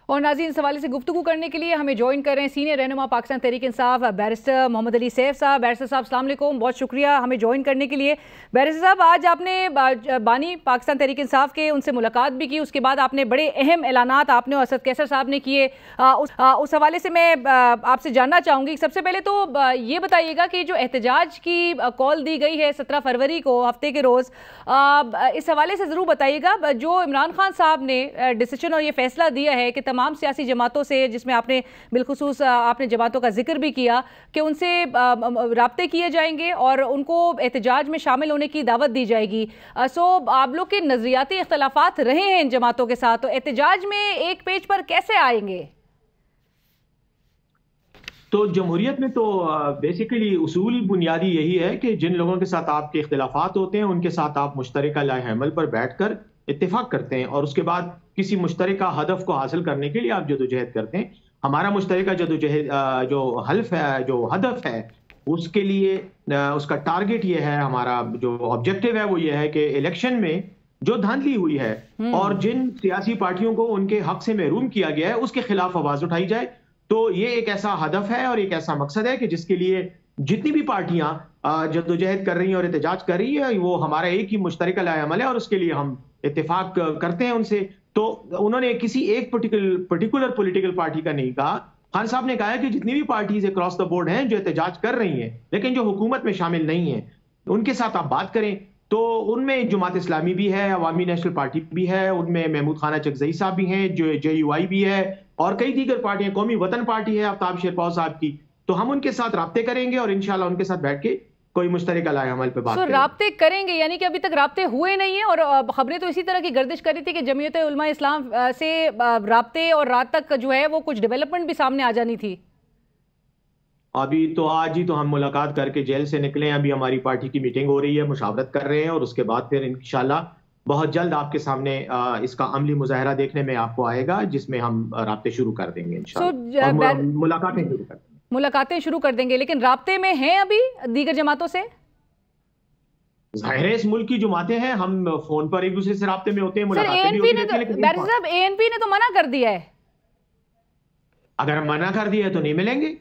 और नाज़रीन, इस हवाले से गुफ्तगू करने के लिए हमें ज्वाइन कर रहे हैं सीनियर रहनुमा पाकिस्तान तहरीक इंसाफ बैरिस्टर मोहम्मद अली सैफ साहब। बैरिस्टर साहब अस्सलाम वालेकुम, बहुत शुक्रिया हमें ज्वाइन करने के लिए। बैरिस्टर साहब, आज आपने बानी पाकिस्तान तहरीक इंसाफ के उनसे मुलाकात भी की, उसके बाद आपने बड़े अहम ऐलानात आपने और असद कैसर साहब ने किए। उस हवाले से मैं आपसे जानना चाहूँगी, सबसे पहले तो ये बताइएगा कि जो एहतजाज की कॉल दी गई है 17 फरवरी को हफ्ते के रोज़, इस हवाले से ज़रूर बताइएगा। जो इमरान खान साहब ने डिसीजन और ये फैसला दिया है कि तमाम सियासी जमातों से, जिसमें आपने बिलखुसूस आपने जमातों का जिक्र भी किया कि उनसे राब्ते किए जाएंगे और उनको एहतजाज में शामिल होने की दावत दी जाएगी। सो आप लोग के नजरियाती इख्तलाफात रहे हैं इन जमातों के साथ, तो एहतजाज में एक पेज पर कैसे आएंगे? तो जमहूरियत में तो बेसिकली उसूल बुनियादी यही है कि जिन लोगों के साथ आपके इख्तिलाफात होते हैं उनके साथ आप मुश्तरका लाए अमल पर बैठकर इत्तेफाक करते हैं और उसके बाद किसी मुश्तरका हदफ को हासिल करने के लिए आप जदोजहद करते हैं। हमारा मुश्तरका जदोजहद जो हल्फ है, जो हदफ है, उसके लिए उसका टारगेट ये है, हमारा जो ऑब्जेक्टिव है वो ये है कि इलेक्शन में जो धांधली हुई है और जिन सियासी पार्टियों को उनके हक से महरूम किया गया है उसके खिलाफ आवाज उठाई जाए। तो ये एक ऐसा हदफ है और एक ऐसा मकसद है कि जिसके लिए जितनी भी पार्टियां जद्दोजहद कर रही हैं और एहतजाज कर रही है, वो हमारा एक ही मुश्तरका लाए अमल है और उसके लिए हम इत्तेफाक करते हैं उनसे। तो उन्होंने किसी एक पर्टिकुलर पॉलिटिकल पार्टी का नहीं कहा। खान साहब ने कहा है कि जितनी भी पार्टीज अक्रॉस द बोर्ड हैं जो एहतजाज कर रही हैं लेकिन जो हुकूमत में शामिल नहीं है, उनके साथ आप बात करें। तो उनमें जमात इस्लामी भी है, अवामी नेशनल पार्टी भी है, उनमें महमूद खाना चकजई साहब भी हैं, जो JUI भी है और कई दीगर पार्टियां, कौमी वतन पार्टी है आफ्ताब शेरपाव साहब की। तो हम उनके साथ राब्ते करेंगे और इंशाल्लाह उनके साथ बैठ के कोई मुश्तरका लाए अमल पे बात करेंगे। राब्ते करेंगे यानी कि अभी तक राब्ते हुए नहीं है और खबरें तो इसी तरह की गर्दिश कर रही थी कि जमीयत उलमा इस्लाम से राब्ते और रात तक जो है वो कुछ डेवलपमेंट भी सामने आ जानी थी। अभी तो आज ही तो हम मुलाकात करके जेल से निकले हैं, अभी हमारी पार्टी की मीटिंग हो रही है, मुशावरत कर रहे हैं और उसके बाद फिर इंशाल्लाह बहुत जल्द आपके सामने इसका अमली मुजाहरा देखने में आपको आएगा, जिसमें हम राब्ते शुरू कर देंगे इंशाल्लाह। मुलाकातें शुरू कर देंगे, लेकिन राब्ते में हैं अभी दीगर जमातों से? जाहिर है इस मुल्क की जमातें हैं, हम फोन पर एक दूसरे से राब्ते में होते हैं, मुलाकातें भी होती हैं। ANP ने तो मना कर दिया है। अगर मना कर दिया है तो नहीं मिलेंगे,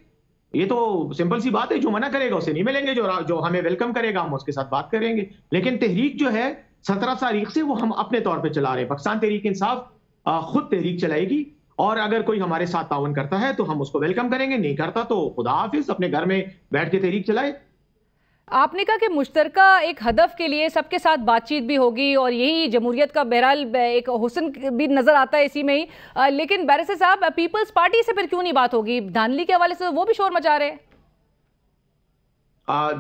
ये तो सिंपल सी बात है। जो मना करेगा उसे नहीं मिलेंगे, जो हमें वेलकम करेगा हम उसके साथ बात करेंगे। लेकिन तहरीक जो है 17 तारीख से वो हम अपने तौर पे चला रहे हैं। पाकिस्तान तहरीक इंसाफ खुद तहरीक चलाएगी और अगर कोई हमारे साथ ताउन करता है तो हम उसको वेलकम करेंगे, नहीं करता तो खुदा हाफिज, अपने घर में बैठ के तहरीक चलाए। आपने कहा कि मुश्तरका एक हदफ के लिए सबके साथ बातचीत भी होगी और यही जमहूरियत का बहरहाल एक हुस्न भी नजर आता है इसी में ही। लेकिन बैरिस्टर साहब, पीपल्स पार्टी से फिर क्यों नहीं बात होगी? धांधली के हवाले से वो भी शोर मचा रहे हैं।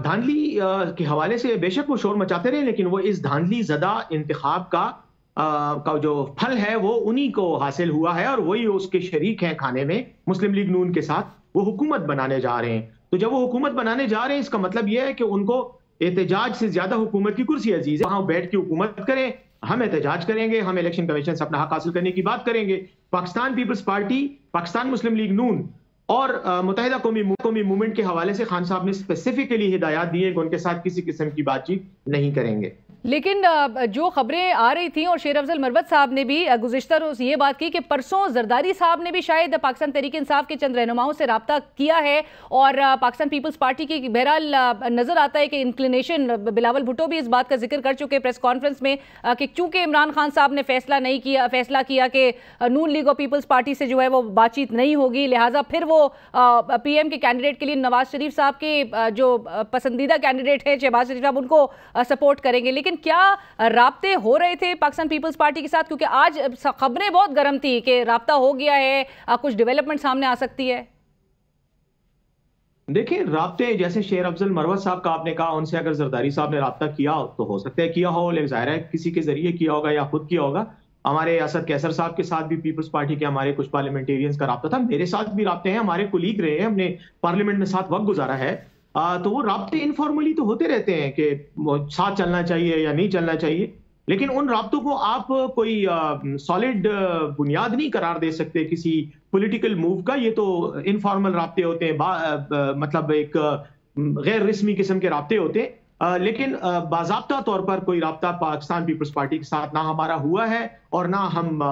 धांधली के हवाले से बेशक वो शोर मचाते रहे, लेकिन वो इस धांधली ज़दा इंतखाब का जो फल है वो उन्हीं को हासिल हुआ है और वही उसके शरीक हैं खाने में। मुस्लिम लीग नून के साथ वो हुकूमत बनाने जा रहे हैं। तो जब वो हुकूमत बनाने जा रहे हैं, इसका मतलब यह है कि उनको एहतजाज से ज्यादा हुकूमत की कुर्सी अजीज है। वहां बैठ के हुकूमत करें, हम एहतजाज करेंगे, हम इलेक्शन कमीशन से अपना हक हासिल करने की बात करेंगे। पाकिस्तान पीपल्स पार्टी, पाकिस्तान मुस्लिम लीग नून और मुत्तहिदा कौमी मूवमेंट के हवाले से खान साहब ने स्पेसिफिकली हिदायत दी है कि उनके साथ किसी किस्म की बातचीत नहीं करेंगे। लेकिन जो खबरें आ रही थी और शेर अफजल मरवत साहब ने भी गुज़िश्ता रोज़ ये बात की कि परसों जरदारी साहब ने भी शायद पाकिस्तान तहरीक इंसाफ के चंद रहनुमाओं से रब्ता किया है और पाकिस्तान पीपल्स पार्टी की बहरहाल नज़र आता है कि इंक्लिनेशन, बिलावल भुट्टो भी इस बात का जिक्र कर चुके प्रेस कॉन्फ्रेंस में कि चूंकि इमरान खान साहब ने फैसला किया कि नून लीग और पीपल्स पार्टी से जो है वो बातचीत नहीं होगी, लिहाजा फिर वो PM के कैंडिडेट के लिए नवाज शरीफ साहब के जो पसंदीदा कैंडिडेट है शहबाज शरीफ साहब, उनको सपोर्ट करेंगे। लेकिन क्या राब्ते हो रहे थे पाकिस्तान पीपल्स पार्टी के साथ? क्योंकि आज खबरें बहुत गर्म थी कि राब्ता हो गया है, कुछ डेवलपमेंट सामने आ सकती है। देखिए, राब्ते जैसे शेर अफजल मरवत साहब का आपने कहा, उनसे अगर जरदारी साहब ने राब्ता किया तो हो सकता है किया हो, लेकिन जाहिर है किसी के जरिए किया होगा या खुद किया होगा। हमारे असद कैसर साहब के साथ भी पीपल्स पार्टी के हमारे कुछ पार्लियामेंटेरियंस का राब्ता था, मेरे साथ भी राब्ते हैं, हमारे कुलीग रहे हैं, हमने पार्लियामेंट में साथ वक्त गुजारा है। तो वो राब्ते इनफॉर्मली तो होते रहते हैं कि साथ चलना चाहिए या नहीं चलना चाहिए, लेकिन उन राब्तों को आप कोई सॉलिड बुनियाद नहीं करार दे सकते किसी पॉलिटिकल मूव का। ये तो इनफॉर्मल राब्ते होते हैं, मतलब एक गैर रस्मी किस्म के राब्ते होते हैं। लेकिन बाज़ाब्ता तौर पर कोई राब्ता पाकिस्तान पीपल्स पार्टी के साथ ना हमारा हुआ है और ना हम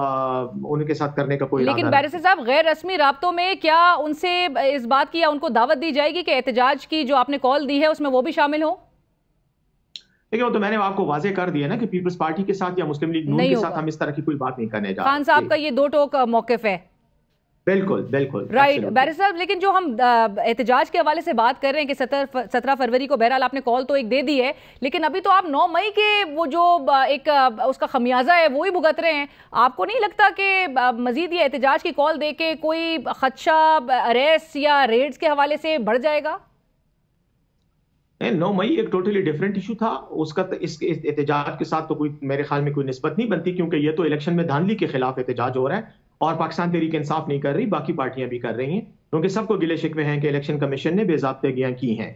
उनके साथ करने का कोई इरादा। लेकिन बैरिस्टर साहब, गैर रस्मी राब्तों में क्या उनसे इस बात की या उनको दावत दी जाएगी कि एहतजाज की जो आपने कॉल दी है उसमें वो भी शामिल हो? देखिए, वो तो मैंने आपको वाजे कर दिया ना कि पीपल्स पार्टी के साथ या मुस्लिम लीग नून के साथ हम इस तरह की कोई बात नहीं करने जा रहे। खान साहब का ये दो टोक मौकिफ है। बिल्कुल बिल्कुल, राइट बैरिस्टर साहब, लेकिन जो हम एहतजाज के हवाले से बात कर रहे हैं कि 17 फरवरी को बहरहाल आपने कॉल तो एक दे दी है, लेकिन अभी तो आप 9 मई के वो जो एक उसका खमियाजा है वो ही भुगत रहे हैं। आपको नहीं लगता कि मजीद ये एहतजाज की कॉल दे के कोई खदशा अरेस्ट या रेड्स के हवाले से बढ़ जाएगा? 9 मई एक टोटली डिफरेंट इशू था, उसका इस एहतजाज के साथ तो कोई मेरे ख्याल में कोई निस्बत नहीं बनती, क्योंकि ये तो इलेक्शन में धांधली के खिलाफ एहतजाज हो रहा है और पाकिस्तान तहरीक इंसाफ नहीं कर रही, बाकी पार्टियां भी कर रही हैं, क्योंकि सबको गिले शिकवे हैं कि इलेक्शन कमीशन ने बेज़ाब्तगियां की हैं।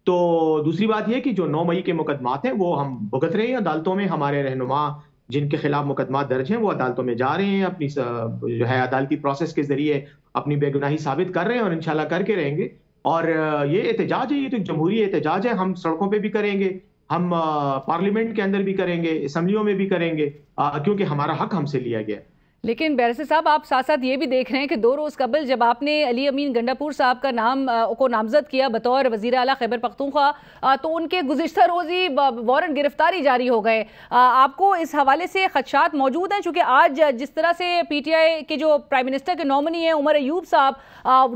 तो दूसरी बात यह कि जो 9 मई के मुकदमात हैं वो हम भुगत रहे हैं अदालतों में। हमारे रहनुमा जिनके खिलाफ मुकदमा दर्ज हैं वो अदालतों में जा रहे हैं, अपनी जो है अदालती प्रोसेस के जरिए अपनी बेगुनाही साबित कर रहे हैं और इंशाल्लाह करके रहेंगे। और ये एहतजाज है, ये तो एक जमहूरी एहतजाज है, हम सड़कों पे भी करेंगे, हम पार्लियामेंट के अंदर भी करेंगे, असम्बलियों में भी करेंगे, क्योंकि हमारा हक हमसे लिया गया। लेकिन बैरिस्टर साहब, आप साथ साथ ये भी देख रहे हैं कि 2 रोज़ कबल जब आपने अली अमीन गंडापुर साहब का नाम को नामजद किया बतौर वज़ीर आला खैबर पख्तूनख्वा, तो उनके गुज़िश्ता रोज़ ही वारंट गिरफ्तारी जारी हो गए। आपको इस हवाले से खदशात मौजूद हैं? चूँकि आज जिस तरह से PTI के जो प्राइम मिनिस्टर के नॉमिनी हैं उमर अयूब साहब,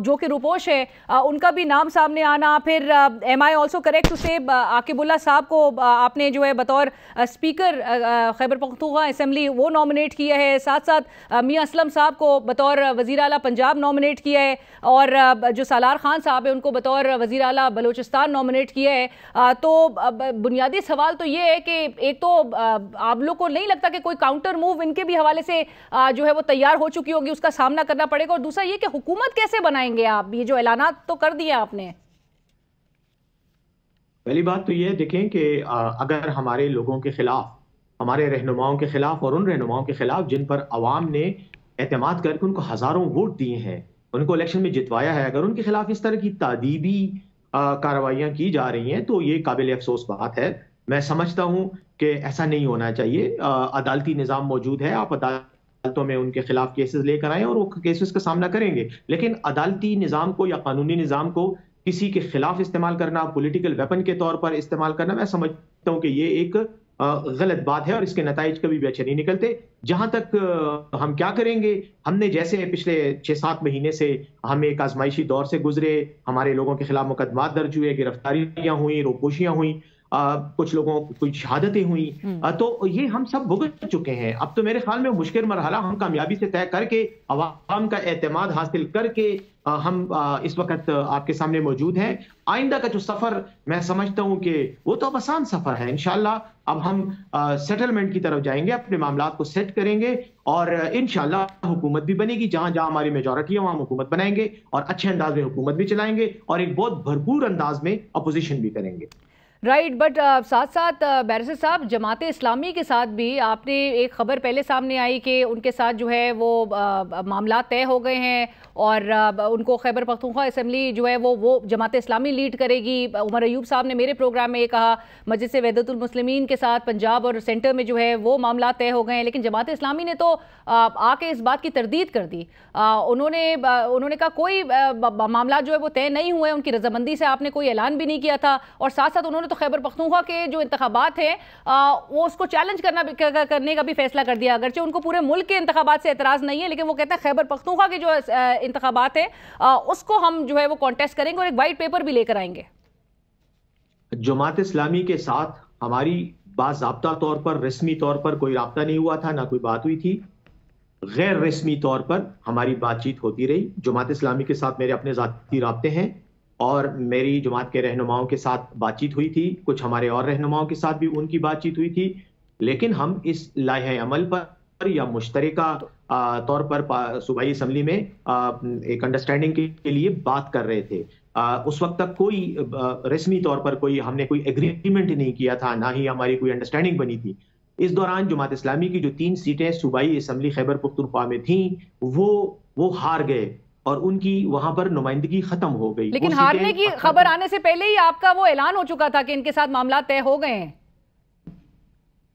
जो कि रुपोश है, उनका भी नाम सामने आना, फिर am I also correct to say आकिबुल्ला साहब को आपने जो है बतौर स्पीकर खैबर पख्तूनख्वा असम्बली वो नॉमिनेट किया है, साथ साथ मियां असलम साहब को बतौर वज़ीर आला पंजाब नॉमिनेट किया है, और जो सालार खान साहब है उनको बतौर वज़ीर आला बलूचिस्तान नॉमिनेट किया है। तो बुनियादी सवाल तो ये है कि एक तो आप लोग को नहीं लगता कि कोई काउंटर मूव इनके भी हवाले से जो है वो तैयार हो चुकी होगी, उसका सामना करना पड़ेगा? और दूसरा ये कि हुकूमत कैसे बनाएंगे आप? ये जो ऐलानात तो कर दिया आपने। पहली बात तो ये देखें कि अगर हमारे लोगों के खिलाफ, हमारे रहनुमाओं के खिलाफ और उन रहनुमाओं के खिलाफ जिन पर अवाम ने एतमाद करके उनको हजारों वोट दिए हैं, उनको इलेक्शन में जितवाया है, अगर उनके खिलाफ इस तरह की तादीबी कार्रवाइयां की जा रही हैं तो ये काबिल अफसोस बात है। मैं समझता हूं कि ऐसा नहीं होना चाहिए। अदालती निज़ाम मौजूद है, आप अदालतों में उनके खिलाफ केसेस लेकर आए और वो केसेस का सामना करेंगे, लेकिन अदालती निज़ाम को या कानूनी निज़ाम को किसी के खिलाफ इस्तेमाल करना, पॉलिटिकल वेपन के तौर पर इस्तेमाल करना, मैं समझता हूं कि ये एक गलत बात है और इसके नताइज कभी भी अच्छे नहीं निकलते। जहां तक हम क्या करेंगे, हमने जैसे पिछले 6-7 महीने से हम एक आजमाइशी दौर से गुजरे, हमारे लोगों के खिलाफ मुकदमा दर्ज हुए, गिरफ्तारियां हुई, रोपोशियां हुई, कुछ लोगों की कुछ शहादतें हुई, तो ये हम सब भुगत चुके हैं। अब तो मेरे ख्याल में मुश्किल मरहला हम कामयाबी से तय करके अवाम का एतमाद हासिल करके हम इस वक्त आपके सामने मौजूद हैं। आइंदा का जो सफर मैं समझता हूं कि वो तो अब आसान सफर है। इंशाल्लाह अब हम सेटलमेंट की तरफ जाएंगे, अपने मामलात को सेट करेंगे और इंशाल्लाह हुकूमत भी बनेगी। जहां जहां हमारी मेजॉरिटी है वहां हुकूमत बनाएंगे और अच्छे अंदाज में हुकूमत भी चलाएंगे और एक बहुत भरपूर अंदाज में अपोजिशन भी करेंगे। राइट, बट साथ साथ बैरिस्टर साहब, जमाते इस्लामी के साथ भी आपने एक ख़बर पहले सामने आई कि उनके साथ जो है वो मामला तय हो गए हैं और उनको खैबर पख्तूनख्वा असम्बली जो है वो जमाते इस्लामी लीड करेगी। उमर अयूब साहब ने मेरे प्रोग्राम में ये कहा, मजलिस वहदतुल मुस्लिमीन के साथ पंजाब और सेंटर में जो है वो मामला तय हो गए हैं, लेकिन जमाते इस्लामी ने तो आके इस बात की तरदीद कर दी। उन्होंने कहा कोई मामला जो है वो तय नहीं हुए, उनकी रजामंदी से आपने कोई ऐलान भी नहीं किया था, और साथ साथ उन्होंने खैबर पख्तूनख्वा के जो इंतखाबात हैं वो उसको चैलेंज करने का भी फैसला कर दिया। अगरचे उनको पूरे मुल्क के इंतखाबात से एतराज़ नहीं है, लेकिन वो कहते हैं खैबर पख्तूनख्वा के जो इंतखाबात हैं उसको हम जो है वो कॉन्टेस्ट करेंगे और एक वाइट पेपर भी लेकर आएंगे। जमात इस्लामी के साथ हमारी बाज़ाब्ता तौर पर, रस्मी तौर पर कोई राब्ता नहीं हुआ था, ना कोई बात हुई थी। गैर रस्मी तौर पर हमारी बातचीत होती रही। जमात इस्लामी के साथ मेरे अपने ज़ाती राब्ते हैं और मेरी जमात के रहनुमाओं के साथ बातचीत हुई थी, कुछ हमारे और रहनुमाओं के साथ भी उनकी बातचीत हुई थी, लेकिन हम इस लाहे अमल पर या मुश्तरका तौर पर सूबाई असम्बली में एक अंडरस्टैंडिंग के लिए बात कर रहे थे। उस वक्त तक कोई रस्मी तौर पर हमने कोई एग्रीमेंट नहीं किया था, ना ही हमारी कोई अंडरस्टैंडिंग बनी थी। इस दौरान जमात इस्लामी की जो 3 सीटें सूबाई असम्बली खैबर पख्तूनख्वा में थी वो हार गए और उनकी वहां पर नुमाइंदगी खत्म हो गई। लेकिन हारने की खबर आने से पहले ही आपका वो ऐलान हो चुका था कि इनके साथ मामला तय हो गए हैं।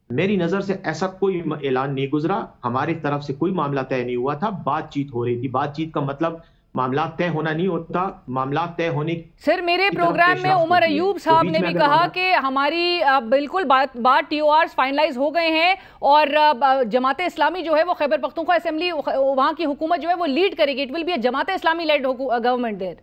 मेरी नजर से ऐसा कोई ऐलान नहीं गुजरा, हमारी तरफ से कोई मामला तय नहीं हुआ था, बातचीत हो रही थी। बातचीत का मतलब मामला तय होना नहीं होता, मामला तय होने। सर मेरे प्रोग्राम में उमर अयूब साहब ने भी कहा कि हमारी बिल्कुल बात टीओआरस फाइनलाइज हो गए हैं और जमात इस्लामी जो है वो खैबर पख्तूनख्वा असेंबली वहां की हुकूमत जो है वो लीड करेगी। It will be Jamaat Islami led government there.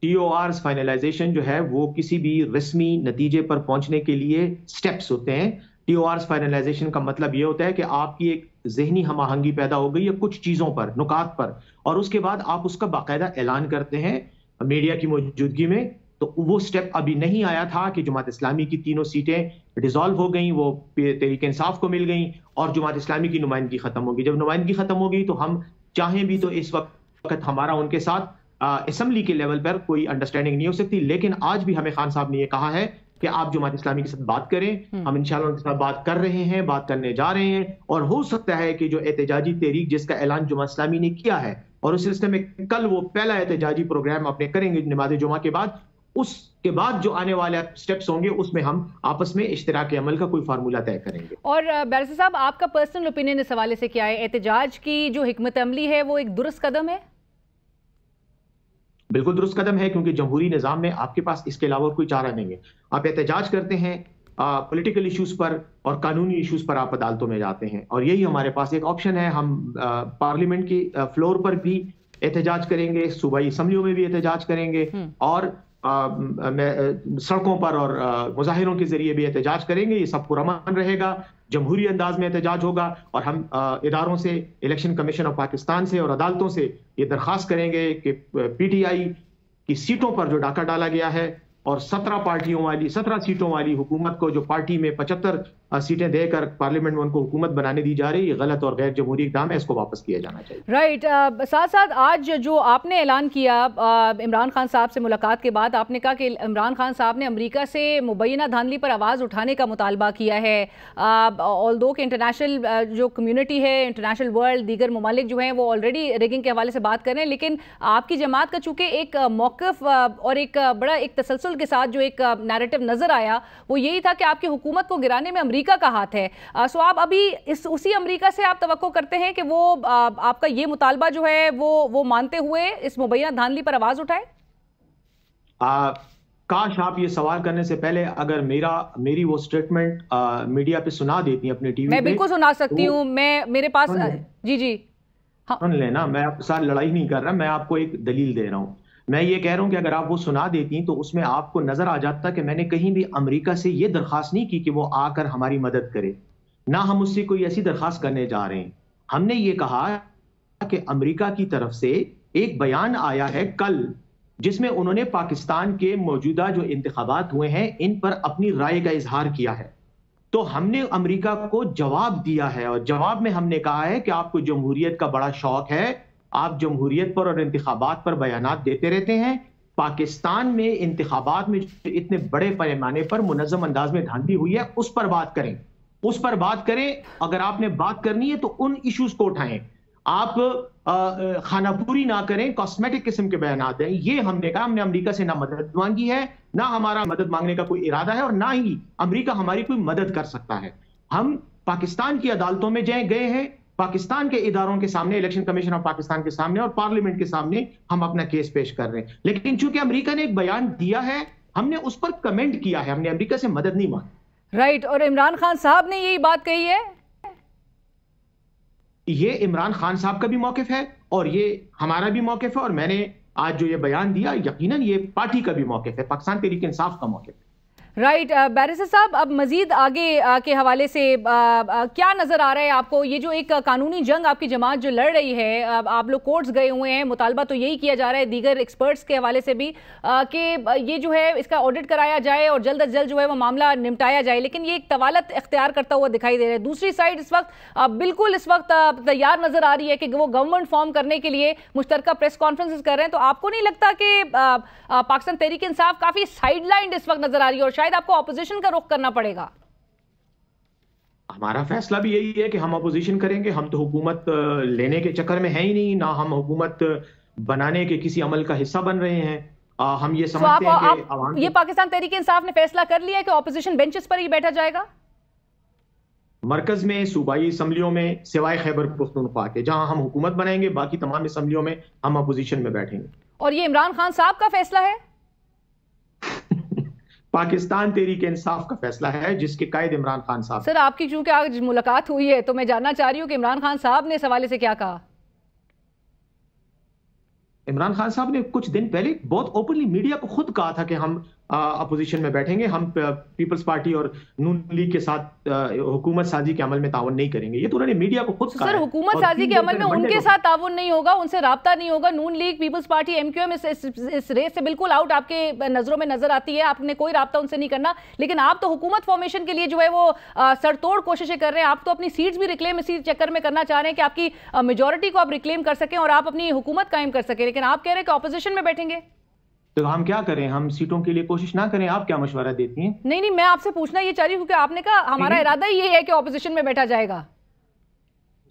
TORs finalisation जो है वो किसी भी रस्मी नतीजे पर पहुंचने के लिए स्टेप्स होते हैं। टीओआरस फाइनलाइजेशन का मतलब ये होता है कि आपकी एक जहनी हमाहंगी पैदा हो गई है कुछ चीजों पर, नुकात पर, और उसके बाद आप उसका बाकायदा ऐलान करते हैं मीडिया की मौजूदगी में। तो वो स्टेप अभी नहीं आया था कि जमात इस्लामी की तीनों सीटें डिसॉल्व हो गई, वो तहरीक इंसाफ को मिल गई और जमात इस्लामी की नुमाइंदगी खत्म होगी। जब नुमाइंदगी खत्म होगी तो हम चाहें भी तो इस वक्त हमारा उनके साथ असेंबली के लेवल पर कोई अंडरस्टैंडिंग नहीं हो सकती। लेकिन आज भी हमें खान साहब ने यह कहा है कि आप जमात इस्लामी के साथ बात करें। हम इंशाल्लाह उनके साथ बात कर रहे हैं, बात करने जा रहे हैं, और हो सकता है कि जो एहतजाजी तहरीक जिसका ऐलान जमात इस्लामी ने किया है और उस सिलसिले में कल वो पहला एहतजाजी प्रोग्राम अपने करेंगे नमाज जुमा के बाद, उसके बाद जो आने वाले स्टेप्स होंगे उसमें हम आपस में इश्तिराक अमल का कोई फार्मूला तय करेंगे। और बैरिस्टर साहब आपका पर्सनल ओपिनियन इस हवाले से क्या है? एहतजाज की जो हिकमत अमली है वो एक दुरुस्त कदम है? बिल्कुल दुरुस्त कदम है, क्योंकि जमहूरी निज़ाम में आपके पास इसके अलावा कोई चारा नहीं है। आप एहतजाज करते हैं पॉलिटिकल इश्यूज पर और कानूनी इश्यूज पर, आप अदालतों में जाते हैं, और यही हमारे पास एक ऑप्शन है। हम पार्लियामेंट की फ्लोर पर भी एहतजाज करेंगे, सूबाई असम्बलियों में भी एहतजाज करेंगे, और सड़कों पर और मुजाहिरों के जरिए भी एहतजाज करेंगे। ये सब पुरअमन रहेगा, जमहूरी अंदाज में एहतजाज होगा, और हम इदारों से, इलेक्शन कमीशन ऑफ पाकिस्तान से और अदालतों से ये दरख्वास्त करेंगे कि पीटीआई की सीटों पर जो डाका डाला गया है और 17 सीटों वाली हुकूमत को, जो पार्टी में 75 सीटें देकर पार्लियामेंट में उनको हुकूमत बनाने दी जा रही है, ये गलत और गैर जमहूरी इक़दाम है, इसको वापस किया जाना चाहिए। राइट। साथ साथ आज जो आपने ऐलान किया इमरान खान साहब से मुलाकात के बाद, आपने कहा कि इमरान खान साहब ने अमेरिका से मुबैना धांधली पर आवाज़ उठाने का मुतालबा किया है। ऑल्दो कि इंटरनेशनल जो कम्यूनिटी है, इंटरनेशनल वर्ल्ड, दीगर ममालिक जो हैं वो ऑलरेडी रिगिंग के हवाले से बात कर रहे हैं, लेकिन आपकी जमात का चूँकि एक मौक़िफ़ और एक बड़ा एक तसलसल के साथ जो एक नैरेटिव नजर आया वो यही था कि आपकी हुकूमत को गिराने में अमेरिका का हाथ है। सो आप अभी उसी अमेरिका से आप तवक्को करते हैं कि वो आपका ये मुतालबा जो है वो मानते हुए इस मुबैना धांधली पर आवाज उठाए? काश आप ये सवाल करने से पहले अगर मेरी वो स्टेटमेंट मीडिया पे सुना देती अपने टीवी पे। मैं बिल्कुल सुना सकती हूँ, मैं मेरे पास जी हाँ सुन लेना, मैं आपके साथ लड़ाई नहीं कर रहा, मैं आपको एक दलील दे रहा हूँ। मैं ये कह रहा हूं कि अगर आप वो सुना देती तो उसमें आपको नजर आ जाता कि मैंने कहीं भी अमेरिका से ये दरखास्त नहीं की कि वो आकर हमारी मदद करे, ना हम उससे कोई ऐसी दरखास्त करने जा रहे हैं। हमने ये कहा कि अमेरिका की तरफ से एक बयान आया है कल, जिसमें उन्होंने पाकिस्तान के मौजूदा जो इंतखाबात हुए हैं इन पर अपनी राय का इजहार किया है। तो हमने अमेरिका को जवाब दिया है, और जवाब में हमने कहा है कि आपको जमहूरियत का बड़ा शौक है, आप जमहूरियत पर और इंतखाबात पर बयानात देते रहते हैं। पाकिस्तान में इंतखाबात में इतने बड़े पैमाने पर मुनज़्ज़म अंदाज में धांधली हुई है, उस पर बात करें, उस पर बात करें। अगर आपने बात करनी है तो उन इश्यूज को उठाएं, आप खानापूरी ना करें, कॉस्मेटिक किस्म के बयानात हैं। ये हमने कहा, हमने अमेरिका से ना मदद मांगी है, ना हमारा मदद मांगने का कोई इरादा है, और ना ही अमेरिका हमारी कोई मदद कर सकता है। हम पाकिस्तान की अदालतों में गए हैं, पाकिस्तान के इदारों के सामने, इलेक्शन कमीशन ऑफ पाकिस्तान के सामने और पार्लियामेंट के सामने हम अपना केस पेश कर रहे हैं। लेकिन चूंकि अमेरिका ने एक बयान दिया है, हमने उस पर कमेंट किया है, हमने अमेरिका से मदद नहीं मांगी। राइट। और इमरान खान साहब ने यही बात कही है। ये इमरान खान साहब का भी मौकिफ है और ये हमारा भी मौकिफ है, और मैंने आज जो ये बयान दिया यकीनन ये पार्टी का भी मौकिफ है, पाकिस्तान तहरीक इंसाफ का मौकिफ है। राइट। बैरिस्टर साहब, अब मजीद आगे के हवाले से क्या नज़र आ रहा है आपको? ये जो एक कानूनी जंग आपकी जमात जो लड़ रही है, आप लोग कोर्ट्स गए हुए हैं, मुतालबा तो यही किया जा रहा है दीगर एक्सपर्ट्स के हवाले से भी कि ये जो है इसका ऑडिट कराया जाए और जल्द अज जल्द जो है वो मामला निपटाया जाए, लेकिन ये एक तवालत इख्तियार करता हुआ दिखाई दे रहा है। दूसरी साइड इस वक्त बिल्कुल इस वक्त तैयार नज़र आ रही है कि वो गवर्नमेंट फॉर्म करने के लिए मुश्तरका प्रेस कॉन्फ्रेंसेस कर रहे हैं। तो आपको नहीं लगता कि पाकिस्तान तहरीक इंसाफ काफ़ी साइडलाइंड इस वक्त नज़र आ रही है और शायद आपको ऑपोजिशन का रुख करना पड़ेगा? हमारा फैसला भी यही है कि हम अपोजिशन करेंगे। हम तो हुकूमत लेने के चक्कर में है ही नहीं, ना हम हुकूमत बनाने के किसी अमल का हिस्सा बन रहे हैं। हम ये समझते हैं कि ये पाकिस्तान तहरीक इंसाफ ने फैसला कर लिया है कि ऑपोजिशन बेंचेस पर ही बैठा जाएगा मरकज में, सूबाई असम्बलियों में, सिवाय खैबर पख्तूनख्वा के, जहां हम हुकूमत बनाएंगे, बाकी तमाम असम्बलियों में हम अपोजिशन में बैठेंगे। और ये इमरान खान साहब का फैसला है? पाकिस्तान तहरीक इंसाफ का फैसला है, जिसके कायद इमरान खान साहब। सर, आपकी चूंकि आज मुलाकात हुई है तो मैं जानना चाह रही हूं कि इमरान खान साहब ने इस हवाले से क्या कहा। इमरान खान साहब ने कुछ दिन पहले बहुत ओपनली मीडिया को खुद कहा था कि हम अपोजिशन में बैठेंगे, हम पीपल्स पार्टी और नून लीग के साथ हुकूमत साजी के अमल में तावन नहीं करेंगे। ये तो उन्होंने मीडिया को खुद कहा। सर, हुकूमत साजी के अमल में उनके साथ तावन नहीं होगा, उनसे राब्ता नहीं होगा। नून लीग, पीपल्स पार्टी, एमक्यूएम इस रेस से बिल्कुल आउट आपके नजरों में नजर आती है। आपने कोई राब्ता उनसे नहीं करना, लेकिन आप तो हुकूमत फॉर्मेशन के लिए जो है वो सरतोड़ कोशिशें कर रहे हैं। आप तो अपनी सीट्स भी रिक्लेम इसी चक्कर में करना चाह रहे हैं कि आपकी मेजोरिटी को आप रिक्लेम कर सकें और आप अपनी हुकूमत कायम कर सकें, लेकिन आप कह रहे हैं कि ऑपोजिशन में बैठेंगे। तो हम क्या करें? हम सीटों के लिए कोशिश ना करें? आप क्या मशवरा देती हैं? नहीं, मैं आपसे पूछना ये चाह रही हूं कि आपने कहा हमारा इरादा ये है कि ऑपोजिशन में बैठा जाएगा।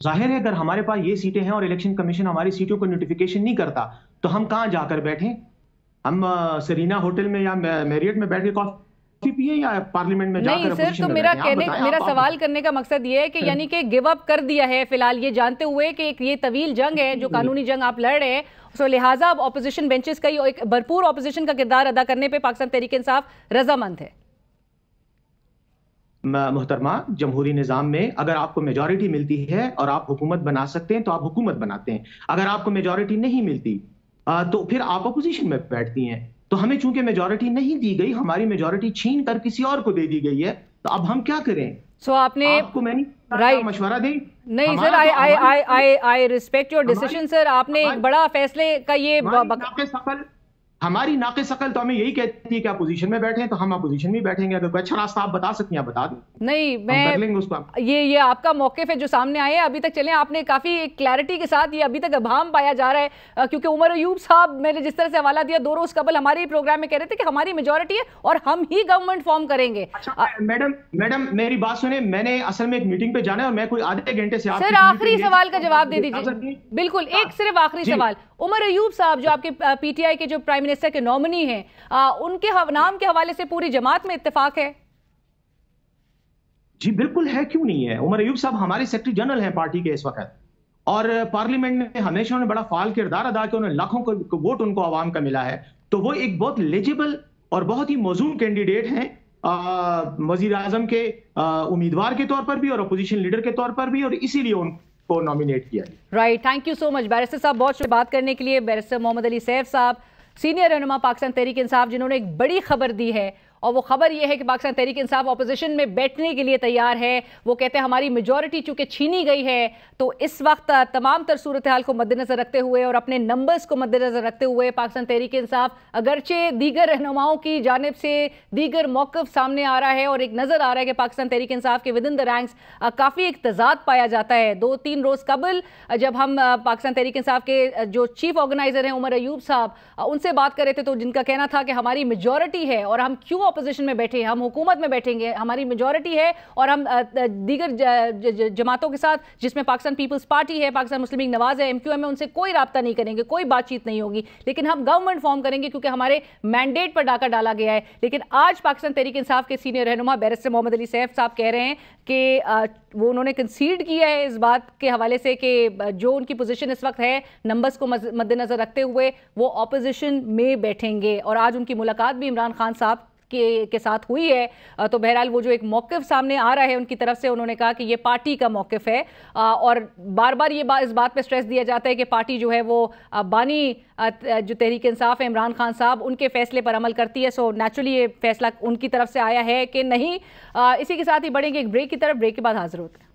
जाहिर है, अगर हमारे पास ये सीटें हैं और इलेक्शन कमीशन हमारी सीटों को नोटिफिकेशन नहीं करता तो हम कहां जाकर बैठें? हम सरीना होटल में या मैरियट में बैठ के कॉफी पिए या पार्लियामेंट में जाकर? नहीं सर, तो मेरा सवाल करने का मकसद ये है कि यानी कि गिव अप कर दिया है फिलहाल, ये जानते हुए कि ये तवील जंग है जो कानूनी जंग आप लड़ रहे हैं, सो लिहाजा अब ऑपोजिशन बेंचेस का एक भरपूर ऑपोजिशन का किरदार अदा करने पे पाकिस्तान तहरीक इंसाफ रजामंद है। मोहतरमा, जमहूरी निज़ाम में अगर आपको मेजॉरिटी मिलती है और आप हुकूमत बना सकते हैं तो आप हुकूमत बनाते हैं। अगर आपको मेजॉरिटी नहीं मिलती तो फिर आप अपोजिशन में बैठती हैं। तो हमें चूंकि मेजॉरिटी नहीं दी गई, हमारी मेजॉरिटी छीन कर किसी और को दे दी गई है, तो अब हम क्या करें? सो आपने आपको मैंने राइट मशवरा दें? नहीं sir, I respect your decision sir. आपने एक बड़ा फैसले का ये हमारी नाक़िस अकल तो हमें यही कहती है कि अपोजिशन में बैठे, तो हम अपोजिशन में बैठेंगे। अगर कोई अच्छा रास्ता आप बता सकती हैं बता दें। नहीं, मैं कर लेंगे उसको। ये आपका मौक़िफ़ है जो सामने आए हैं अभी तक चले, आपने काफ़ी क्लैरिटी के साथ ये अभी तक अभाम पाया जा रहा है, क्योंकि उमर अयूब साहब मैंने जिस तरह से हवाला दिया 2 रोज़ कबल हमारे प्रोग्राम में कह रहे थे कि हमारी मेजॉरिटी है और हम ही गवर्नमेंट फॉर्म करेंगे। मैडम मेरी बात सुने, मैंने असल में एक मीटिंग पे जाना है और मैं कोई आधे घंटे से सर आखिरी सवाल का जवाब दे दीजिए। बिल्कुल, एक सिर्फ आखिरी सवाल। उमर अयूब साहब जो आपके पीटीआई के जो प्राइम मिनिस्टर के नॉमिनी हैं, उनके नाम के हवाले से पूरी जमात में इत्तेफाक है? जी बिल्कुल है, क्यों नहीं है। उमर अयूब साहब हमारे सेक्रेटरी जनरल हैं पार्टी के इस वक्त, और पार्लियामेंट में हमेशा उन्होंने बड़ा फाल किरदार अदा किया। उन्होंने लाखों को वोट उनको आवाम का मिला है, तो वो एक बहुत एलिजिबल और बहुत ही मौजूद कैंडिडेट हैं वजीर आजम के उम्मीदवार के तौर पर भी और अपोजिशन लीडर के तौर पर भी, और इसीलिए उनको नॉमिनेट किया। Right, thank you so much barrister साहब बहुत बात करने के लिए। बैरिस्टर मोहम्मद अली सैफ साहब, सीनियर रहनुमा पाकिस्तान तहरीक इंसाफ, जिन्होंने एक बड़ी खबर दी है, और वो खबर ये है कि पाकिस्तान तहरीक इंसाफ अपोजिशन में बैठने के लिए तैयार है। वो कहते हैं हमारी मेजॉरिटी चूंकि छीनी गई है, तो इस वक्त तमाम तर सूरत हाल को मद्देनजर रखते हुए और अपने नंबर्स को मद्देनजर रखते हुए पाकिस्तान तहरीक इंसाफ अगरचे दीगर रहनुमाओं की जानिब से दीगर मौक़िफ़ सामने आ रहा है और एक नज़र आ रहा है कि पाकिस्तान तहरीक इंसाफ के विद इन द रैंक्स काफ़ी एक तजाद पाया जाता है। 2-3 रोज़ कबल जब हम पाकिस्तान तहरीक इंसाफ के जो चीफ ऑर्गेनाइजर हैं उमर अयूब साहब, उनसे बात कर रहे थे, तो जिनका कहना था कि हमारी मेजॉरिटी है और हम क्यों अपोजिशन में बैठे, हम हुकूमत में बैठेंगे, हमारी मेजॉरिटी है और हम दीगर जमातों के साथ जिसमें पाकिस्तान पीपल्स पार्टी है, पाकिस्तान मुस्लिम लीग नवाज है, एमक्यूएम है, उनसे कोई राब्ता नहीं करेंगे, कोई बातचीत नहीं होगी, लेकिन हम गवर्नमेंट फॉर्म करेंगे क्योंकि हमारे मैंडेट पर डाका डाला गया है। लेकिन आज पाकिस्तान तहरीक इंसाफ के सीनियर रहनुमा बैरिस्टर मोहम्मद अली सैफ साहब कह रहे हैं कि वो उन्होंने कंसीड किया है इस बात के हवाले से कि जो उनकी पोजीशन इस वक्त है नंबर्स को मद्देनजर रखते हुए वो ऑपोजिशन में बैठेंगे, और आज उनकी मुलाकात भी इमरान खान साहब के साथ हुई है। तो बहरहाल वो जो एक मौक़िफ़ सामने आ रहा है उनकी तरफ से, उन्होंने कहा कि ये पार्टी का मौक़िफ़ है, और बार बार इस बात पे स्ट्रेस दिया जाता है कि पार्टी जो है वो बानी जो तहरीक इंसाफ है इमरान खान साहब, उनके फैसले पर अमल करती है। सो नेचुरली ये फैसला उनकी तरफ से आया है कि नहीं। इसी के साथ ही बढ़ेंगे एक ब्रेक की तरफ, ब्रेक के बाद हाजिर होते हैं।